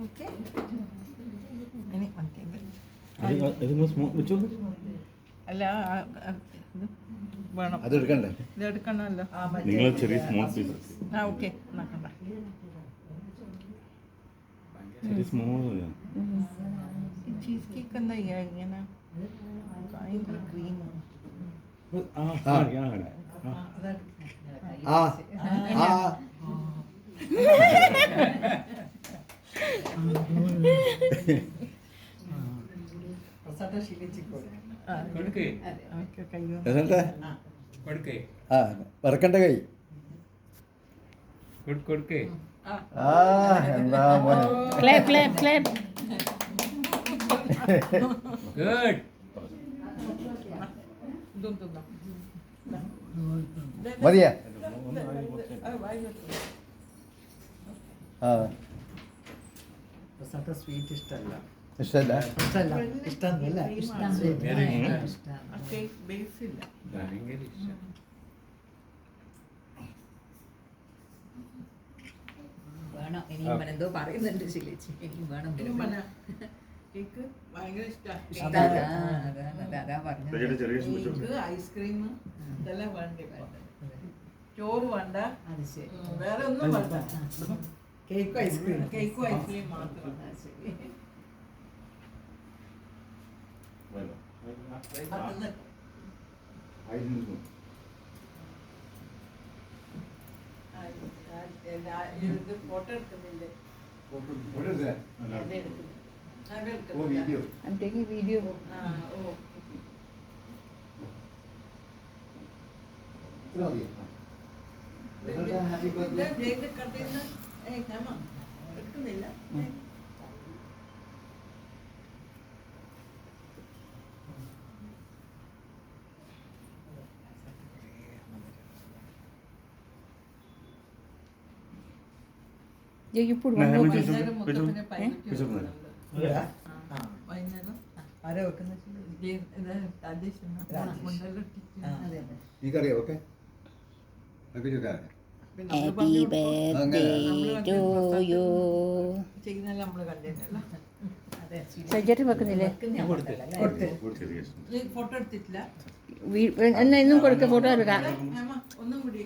Okay ഇനി മറ്റേ അല്ല ഇത് വേണം, അത് എടുക്കണ്ടേ? ഇത് എടുക്കണമല്ലോ. നിങ്ങൾ ചെറിയ സ്മോൾ പീസസ്, ആ ഓക്കെ നോക്കണ്ട. ചെറിയ സ്മോൾ. ചീസ് കേക്ക് എന്താ ഇങ്ങനെ ഭയങ്കര ക്രീം. വറക്കണ്ട കൈ എന്താ മതിയാ? സ്വീറ്റ് ഇഷ്ടമല്ല. ഇഷ്ടമല്ല? ഇഷ്ടമല്ല. വേണം ഇനി എന്തോ പറയുന്നുണ്ട് ശിലേച്ചി, എനിക്ക് വേണം കേക്ക് ഭയങ്കര അതാ പറഞ്ഞത്. ഐസ്ക്രീം ഇതെല്ലാം വേണ്ടേ? ചോറ് വേണ്ട, അത് ശരി. വേറെ ഒന്നും വേണ്ട. കേക്കും ഐസ്ക്രീം. കേക്കും ഐസ്ക്രീം മാത്രം. ഫോട്ടോ എടുക്കുന്നില്ലേ? I'm taking video. എടുക്കുന്നില്ല. You put one more piece. വൈകുന്നേരം മൊത്തത്തിന് വൈകുന്നേരം ആരാ വെക്കുന്നത്? ഈ കറിയോ? Okay. Happy birthday to you. ചെയ്യുന്നല്ല നമ്മള് കണ്ടേനല്ല. സജ്ജറ്റ് വെക്കുന്നില്ലേ? ഫോട്ടോ എടുത്തിട്ടില്ല. എന്നും കൊടുക്ക ഫോട്ടോ എടുക്കാം. ഒന്നും കൂടി